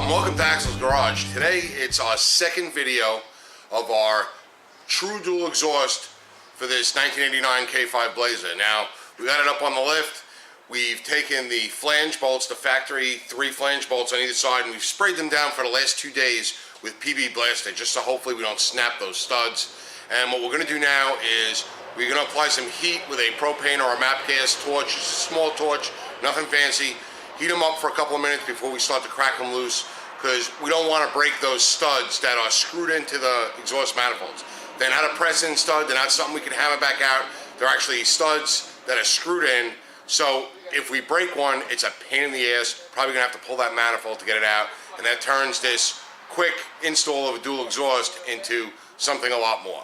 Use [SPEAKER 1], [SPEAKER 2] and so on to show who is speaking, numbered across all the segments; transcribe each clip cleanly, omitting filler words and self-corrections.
[SPEAKER 1] Welcome to Axel's Garage. Today it's our second video of our true dual exhaust for this 1989 K5 Blazer. Now, we got it up on the lift. We've taken the flange bolts, the factory 3 flange bolts on either side, and we've sprayed them down for the last 2 days with PB Blaster, just so hopefully we don't snap those studs. And what we're going to do now is we're going to apply some heat with a propane or a MAP gas torch, just a small torch, nothing fancy. Heat them up for a couple of minutes before we start to crack them loose, because we don't want to break those studs that are screwed into the exhaust manifolds. They're not a press-in stud, they're not something we can hammer back out. They're actually studs that are screwed in, so if we break one, it's a pain in the ass. Probably gonna have to pull that manifold to get it out, and that turns this quick install of a dual exhaust into something a lot more.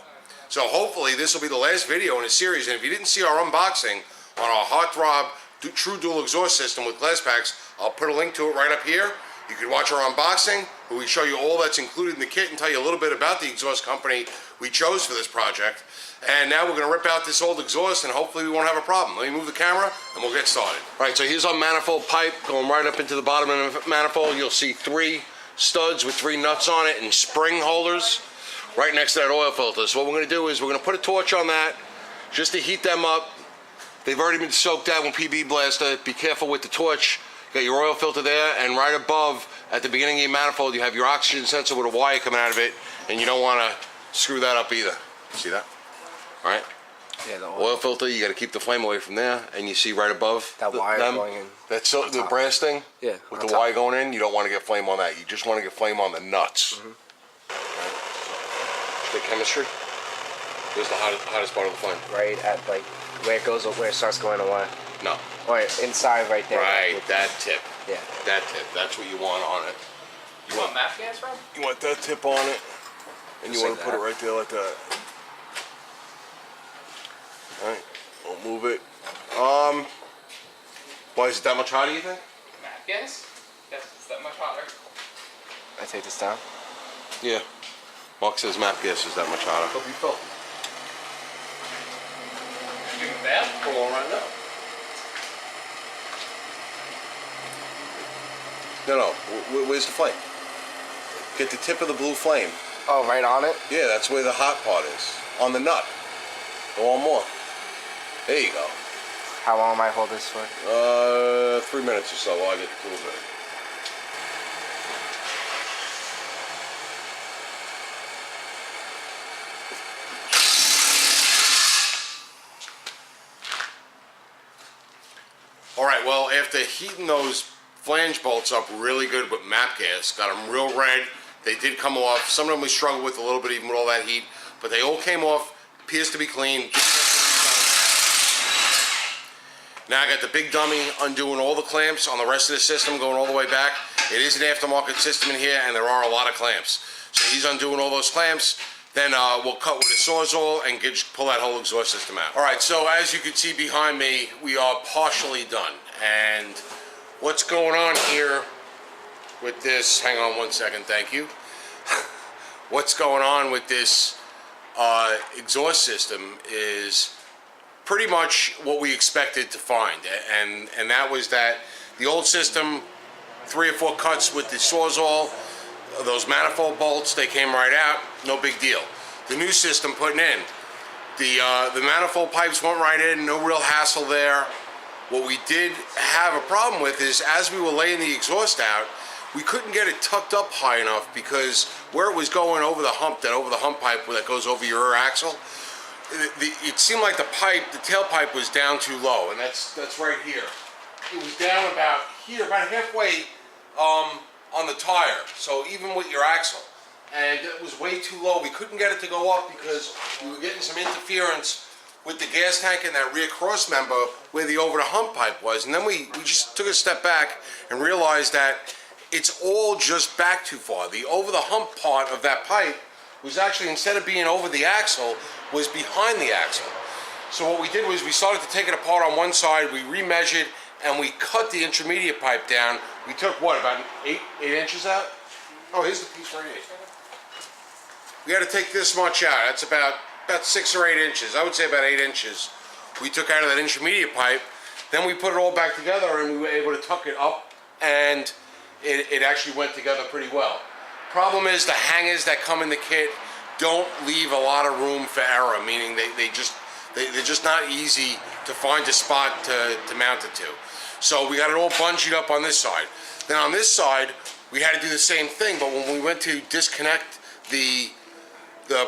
[SPEAKER 1] So hopefully this will be the last video in a series, and if you didn't see our unboxing on our HeartThrob true dual exhaust system with glass packs, I'll put a link to it right up here. You can watch our unboxing, where we show you all that's included in the kit and tell you a little bit about the exhaust company we chose for this project. And now we're going to rip out this old exhaust and hopefully we won't have a problem. Let me move the camera and we'll get started. All right, so here's our manifold pipe going right up into the bottom of the manifold. You'll see 3 studs with 3 nuts on it and spring holders right next to that oil filter. So what we're going to do is we're going to put a torch on that just to heat them up. They've already been soaked out with PB Blaster. Be careful with the torch. You got your oil filter there, and right above, at the beginning of your manifold, you have your oxygen sensor with a wire coming out of it, and you don't want to screw that up either. See that? All right?
[SPEAKER 2] Yeah, the
[SPEAKER 1] oil filter, you got to keep the flame away from there, and you see right above
[SPEAKER 2] that wire going in.
[SPEAKER 1] That's the brass thing?
[SPEAKER 2] Yeah.
[SPEAKER 1] With the wire going in, you don't want to get flame on that. You just want to get flame on the nuts.
[SPEAKER 2] Mm-hmm.
[SPEAKER 1] Right. The chemistry. Where's the hottest part of the flame?
[SPEAKER 2] Right at like where it goes, where it starts going away.
[SPEAKER 1] No.
[SPEAKER 2] Or inside right there.
[SPEAKER 1] Right, that tip.
[SPEAKER 2] Yeah.
[SPEAKER 1] That tip. That's what you want on it.
[SPEAKER 3] You want MAP gas, Rob?
[SPEAKER 1] You want that tip on it, and you want to put it right there like that. All right. Don't move it. Why is it that much hotter, you think?
[SPEAKER 3] MAP gas? Yes, it's that much hotter.
[SPEAKER 2] I take this down?
[SPEAKER 1] Yeah. Mark says MAP gas is that much hotter.
[SPEAKER 3] Hope you felt it. You give it bath?
[SPEAKER 1] Come on right now. No. Where's the flame? Get the tip of the blue flame.
[SPEAKER 2] Oh, right on it?
[SPEAKER 1] Yeah, that's where the hot part is. On the nut. Go on more. There you go.
[SPEAKER 2] How long am I hold this for?
[SPEAKER 1] 3 minutes or so while I get the tools ready. All right, well, after heating those flange bolts up really good with MAP gas, got them real red. They did come off. Some of them we struggled with a little bit even with all that heat, but they all came off. Appears to be clean. Now I got the big dummy undoing all the clamps on the rest of the system, going all the way back. It is an aftermarket system in here, and there are a lot of clamps. So he's undoing all those clamps. Then we'll cut with a Sawzall and pull that whole exhaust system out. All right, so as you can see behind me, we are partially done. And what's going on here with this, hang on one second, thank you. What's going on with this exhaust system is pretty much what we expected to find. And that was that the old system, 3 or 4 cuts with the Sawzall, those manifold bolts, they came right out, no big deal. The new system putting in, the manifold pipes went right in, no real hassle there. What we did have a problem with is as we were laying the exhaust out, we couldn't get it tucked up high enough because where it was going over the hump, that over the hump pipe that goes over your rear axle, it seemed like the tailpipe was down too low, and that's right here. It was down about here, about halfway on the tire, so even with your axle. And it was way too low. We couldn't get it to go up because we were getting some interference with the gas tank and that rear cross member where the over the hump pipe was. And then we just took a step back and realized that it's all just back too far. The over the hump part of that pipe was actually, instead of being over the axle, was behind the axle. So what we did was we started to take it apart on one side, we remeasured, and we cut the intermediate pipe down. We took, what, about 8 inches out? Oh, here's the piece right here. We had to take this much out. That's about 6 or 8 inches. I would say about 8 inches. We took out of that intermediate pipe. Then we put it all back together and we were able to tuck it up and it actually went together pretty well. Problem is the hangers that come in the kit don't leave a lot of room for error, meaning they're just not easy to find a spot to mount it to. So we got it all bungeed up on this side. Then on this side, we had to do the same thing, but when we went to disconnect the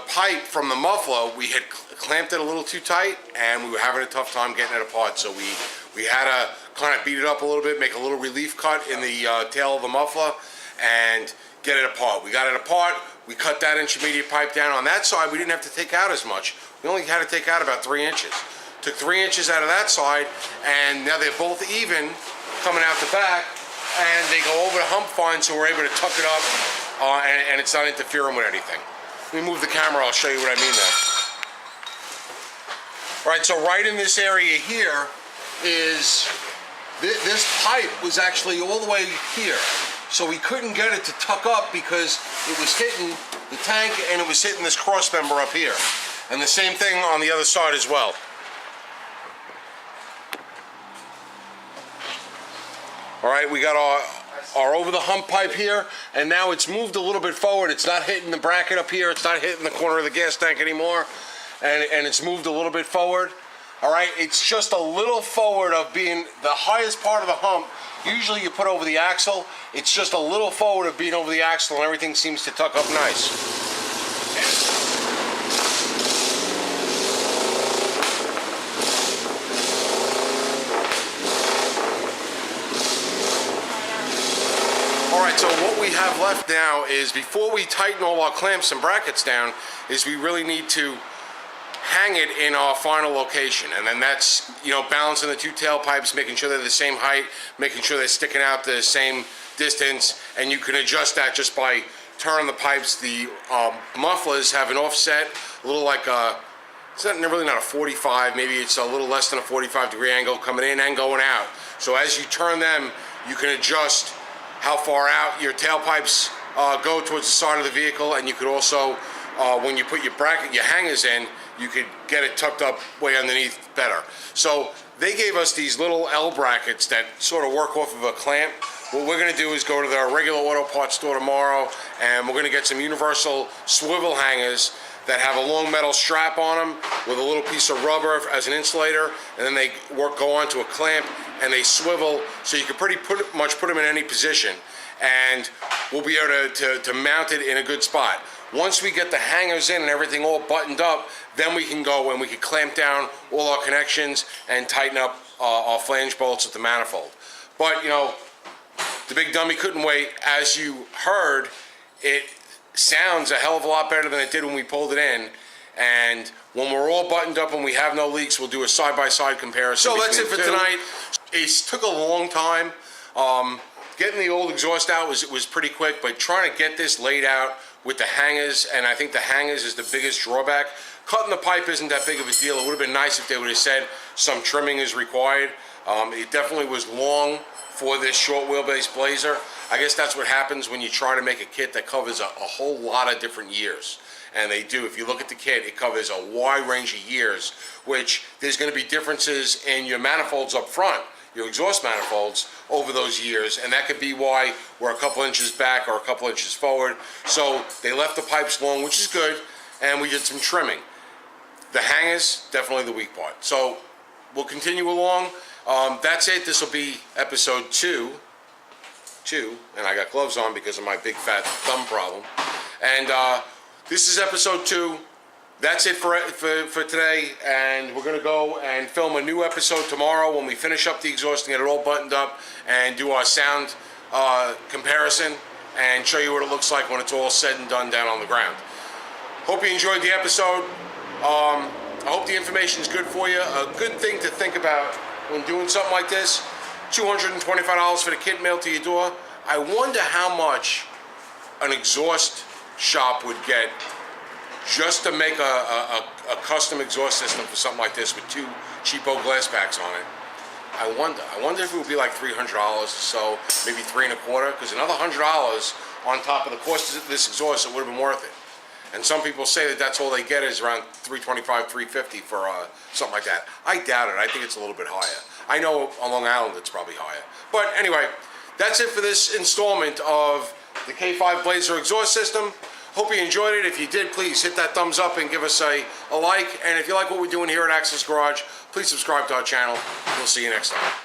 [SPEAKER 1] pipe from the muffler, we had clamped it a little too tight, and we were having a tough time getting it apart. So we had to kind of beat it up a little bit, make a little relief cut in the tail of the muffler, and get it apart. We got it apart. We cut that intermediate pipe down. On that side, we didn't have to take out as much. We only had to take out about 3 inches. Took 3 inches out of that side, and now they're both even coming out the back, and they go over the hump fine, so we're able to tuck it up, and it's not interfering with anything. Let me move the camera, I'll show you what I mean there. All right, so right in this area here is, this pipe was actually all the way here. So we couldn't get it to tuck up because it was hitting the tank and it was hitting this cross member up here. And the same thing on the other side as well. All right, we got our over the hump pipe here, and now it's moved a little bit forward. It's not hitting the bracket up here. It's not hitting the corner of the gas tank anymore. And it's moved a little bit forward. All right, it's just a little forward of being the highest part of the hump. Usually you put over the axle. It's just a little forward of being over the axle, and everything seems to tuck up nice. Alright, so what we have left now is, before we tighten all our clamps and brackets down, is we really need to hang it in our final location. And then that's, balancing the two tailpipes, making sure they're the same height, making sure they're sticking out the same distance, and you can adjust that just by turning the pipes. The mufflers have an offset, a little like it's really not a 45, maybe it's a little less than a 45-degree angle coming in and going out. So as you turn them, you can adjust how far out your tailpipes go towards the side of the vehicle, and you could also, when you put your hangers in, you could get it tucked up way underneath better. So they gave us these little L brackets that sort of work off of a clamp. What we're gonna do is go to the regular auto parts store tomorrow, and we're gonna get some universal swivel hangers that have a long metal strap on them with a little piece of rubber as an insulator, and then they go onto a clamp and they swivel, so you can pretty much put them in any position, and we'll be able to mount it in a good spot. Once we get the hangers in and everything all buttoned up, then we can go and we can clamp down all our connections and tighten up our flange bolts at the manifold. But the big dummy couldn't wait. As you heard, it sounds a hell of a lot better than it did when we pulled it in. And when we're all buttoned up and we have no leaks, we'll do a side-by-side comparison. So that's it for tonight. It took a long time. Getting the old exhaust out was pretty quick, but trying to get this laid out with the hangers, and I think the hangers is the biggest drawback. Cutting the pipe isn't that big of a deal. It would have been nice if they would have said some trimming is required. It definitely was long for this short wheelbase Blazer. I guess that's what happens when you try to make a kit that covers a whole lot of different years. And they do. If you look at the kit, it covers a wide range of years, which there's going to be differences in your manifolds up front, your exhaust manifolds, over those years, and that could be why we're a couple inches back or a couple inches forward. So they left the pipes long, which is good, and we did some trimming. The hangers, definitely the weak part. So we'll continue along. That's it. This will be episode 2, and I got gloves on because of my big fat thumb problem. And this is episode 2. That's it for today, and we're going to go and film a new episode tomorrow when we finish up the exhaust and get it all buttoned up and do our sound comparison and show you what it looks like when it's all said and done down on the ground. Hope you enjoyed the episode. I hope the information is good for you. A good thing to think about when doing something like this. $225 for the kit mailed to your door. I wonder how much an exhaust shop would get just to make a custom exhaust system for something like this with 2 cheapo glass packs on it. I wonder if it would be like $300 or so, maybe $325, because another $100 on top of the cost of this exhaust, it would have been worth it. And some people say that that's all they get is around $325, $350 for something like that. I doubt it. I think it's a little bit higher. I know on Long Island it's probably higher. But anyway, that's it for this installment of the K5 Blazer exhaust system. Hope you enjoyed it. If you did, please hit that thumbs up and give us a like. And if you like what we're doing here at Access Garage, please subscribe to our channel. We'll see you next time.